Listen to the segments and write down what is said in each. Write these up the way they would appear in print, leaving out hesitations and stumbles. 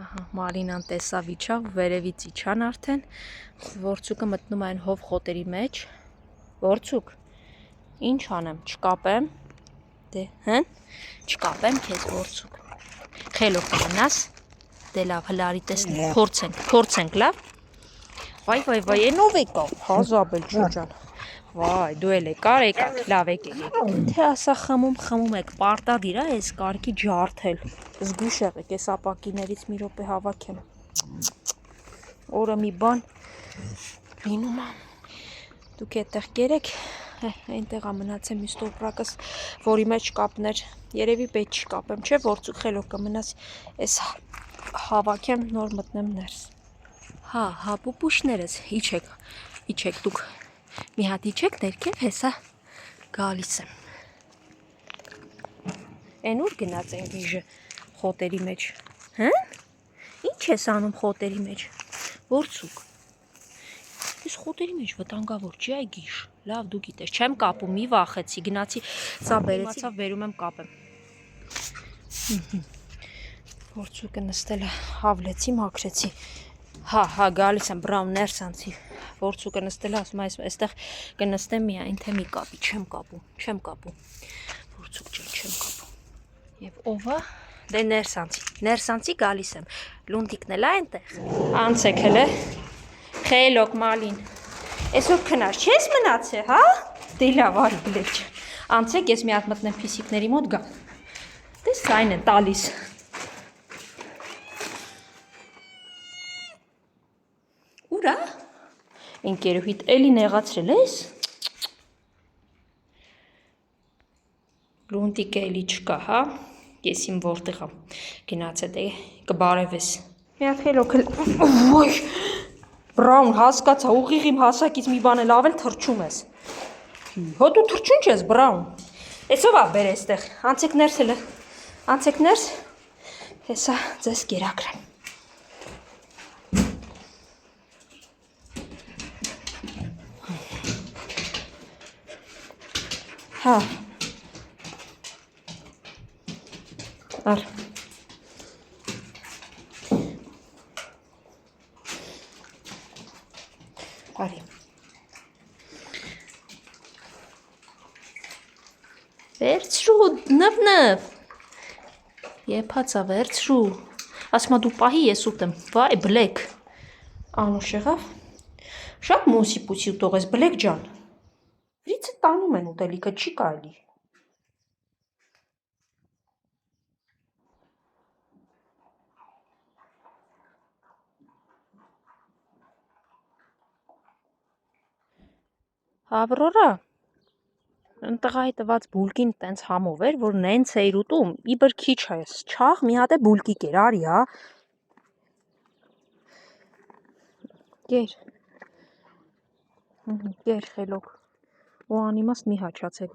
Ահա, Մարինան տեսավ իջավ, վերևից իջան արդեն, Որցուկը մտնում այն հով խոտերի մեջ, Որցուկ, ինչ անեմ, չկապեմ, դե, հն, չկապեմ քեզ Որցուկ, խելոք կմնաս, դե լավ, հլարի տեսնենք, փորձենք, լավ, վայ, ենով եկավ, հազաբել ջուջան, վայ, դու էլ եկար, լավ եկեք, թե ասա խմում եք, պարտադիր է ես կարգի ջարդել, զգույշ եղեք, ես ապակիներից մի րոպե հավաքեմ, օրը մի բան լինում է, դուք այդտեղ կերեք, այնտեղ ամնաց եմ իս տոպրակս, որի մեջ կապներ, երևի պետք չի կապեմ, չէ, Որցուկ խելոք կմնաս, ես հավաքեմ, նոր մտնեմ ներս, հա, պուպուշներս, իջեք դուք, մի հատ իջեք ներքև, հեսա գալիս եմ, են ուր գնաց են վիժը խոտերի մեջ, ինչ ես անում խոտերի մեջ, Որցուկ, ես խոտերի մեջ վտանգավոր չի այ գիշ, լավ դու գիտես, չեմ կապում, մի վախեցի, գնացի, սա բերեցի, վերում եմ կապեմ, Որցուկը նստել է, հավլեցի, մաքրեցի, հա, գալիս եմ, բրաուն ներս անցի, Որցուկը նստել է, ասում այստեղ կնստեմ միայն, թե մի կապի, չեմ կապում, Որցուկ ջան, չեմ կապում, և ովա, դե ներս անցի գալիս եմ, լունդիկն էլ այնտեղ, անցեք հլը, խելոք մալին, այսօր քնած չես մնացե, հա, դե լավ արի բլեկ ջան, անցեք ես մի հատ մտնեմ փիսիկների մոտ գա, դես այն են տալիս, ուրա, ինկերուհիդ էլի նեղացրել ես, լունդիկը էլի չկա, հա, ես իմ որտեղ եմ, գնաց է դե, կբարև ես, մի հատ խելոք, ոյ, բրաուն, հասկացա, ուղիղ իմ հասակից մի բան էլ ավել թրջում ես, հո դու թրջուն չես, բրաուն, այսով ա բեր եստեղ, անցեք ներս հլը, անցեք ներս, հեսա ձեզ կերակրեմ, հա, ար, արի, վերցրու, նվ, եփացա, վերցրու, ասմա դու պահի ես ուտեմ, վայ, բլեք, անուշ եղավ, շատ մուսի պուսի ուտող ես, բլեք ջան, վրիցը տանում են ուտելիքը, չի կարելի, Ավրորա, ընտղայի տված բուլկին տենց համով էր, որ նենց էիր ուտում, իբր քիչ ես, չաղ մի հատ է բուլկի կեր, արի, հա, կեր, խելոք, ու անիմաստ մի հաչացեք,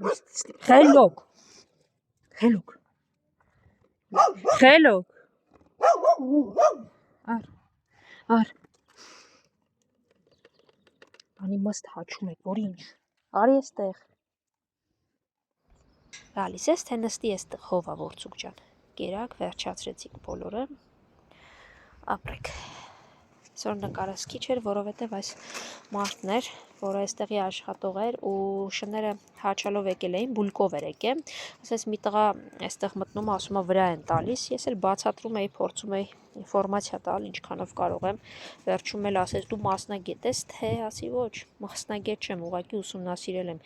խելոք, ար, անիմաստ հաչում եք, որ ինչ, արի եստեղ, գալիս ես, թե նստի եստեղ հովա Որցուկ ջան, կերակ, վերջացրեցիք բոլորը, ապրեք, այսօր նկարս քիչ էր, որովհետև այս մարդն էր, որը այստեղի աշխատող էր ու շները հաչալով եկել էին, բուլկով էր եկել, ասես մի տղա այստեղ մտնում ասում է վրա են տալիս, ես էլ բացատրում էի, փորձում էի ինֆորմացիա տալ, ինչքանով կարող եմ, վերջում էլ ասես դու մասնագետ ես, թե ասի ոչ, մասնագետ չեմ, ուղղակի ուսումնասիրել եմ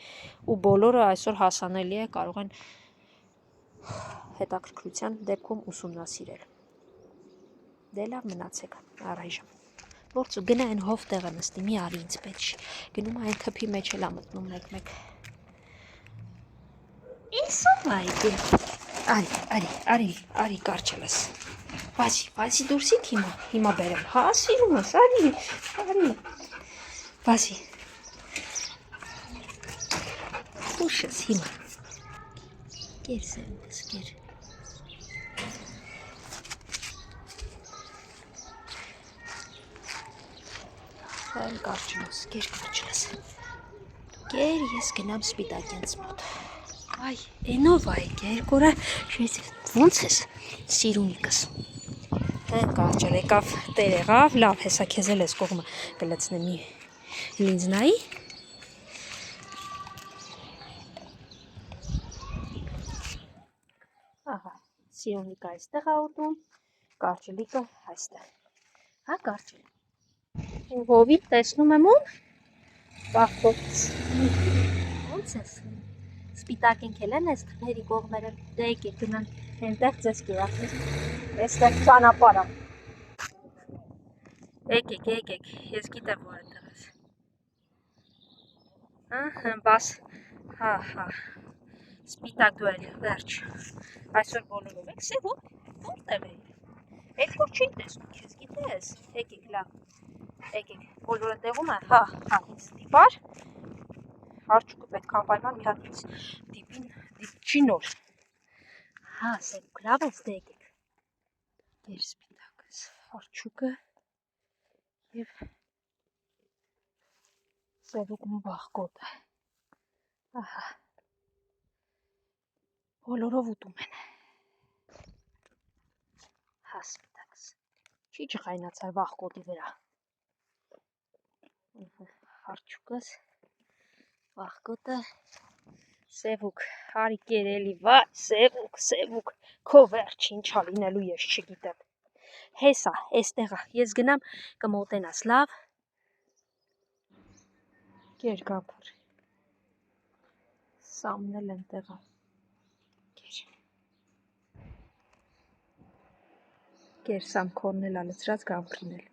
ու բոլորը այսօր հասանելի է, կարող են հետաքրքրության դեպքում ուսումնասիրել, դե լավ մնացեք, առայժմ Որցուկ գնա այն հով տեղը նստի, մի արի ինձ պետք չի, գնում այն թփի մեջ էլ ամտնում մեկ, իսով արի կարճել ես, վազի դուրսիք հիմա բերեմ, հա սիրում ես, արի, վազի, ուշ ես հիմա, կեր սերունես, կեր, այլ կարճնոս, կեր կարճնես, կեր ես գնամ սպիտակյանց մոտ, այ, ենով այ, կեր կորա, ոնց ես, սիրունիկս, Հեն կարճել եկավ, տեր եղավ, լավ, հեսա քեզ էլ ես կողմը կլցնեմ մի լինզնայի։ Ահա, սիրունիկը այստեղ ա ուտում, կարճելիկը այստեղ։ Հա, կարճել։ Հովիտ տեսնում եմ ում, բախվոց։ Ոնց ես, սպիտակ ենքել են ես թղերի կողմերը, դե եկեք գնան, ենտեղ ձեզ կիրախնի, եստեղ ճանապարհ ա։ Եկեք, ես գիտեմ որ այդտեղ ես։ Ահա, բաս, հա, սպիտակ դու էլ, վերջ, այսօր բոլորով եք, սև որտեղ էի, էլ որ չի տեսնում քեզ, գիտես, եկեք, լավ, եկեք, բոլորը տեղում է, հա, ինձ դիպար, արջուկը պետք անպայման մի հատ ինձ դիպչի նոր, հա, սևուկ, լավ ես, դե եկեք, դեր սպիտակս, արջուկը և սևուկն ու բախկոտը, ահա, բոլորով ուտում են, հա, սպիտակս, չի չխայնացար բախկոտի վրա, արջուկս, բախկոտը, սևուկ, հարիկեր էլի, վայ, սևուկ, քո վերջ ինչա լինելու ես չգիտեմ, հեսա, էստեղա, ես գնամ կմոտենաս, լավ, կեր գամփր, սամն էլ ենտեղա, կեր սամ քոնն էլ ալեցրած գամփրին էլ,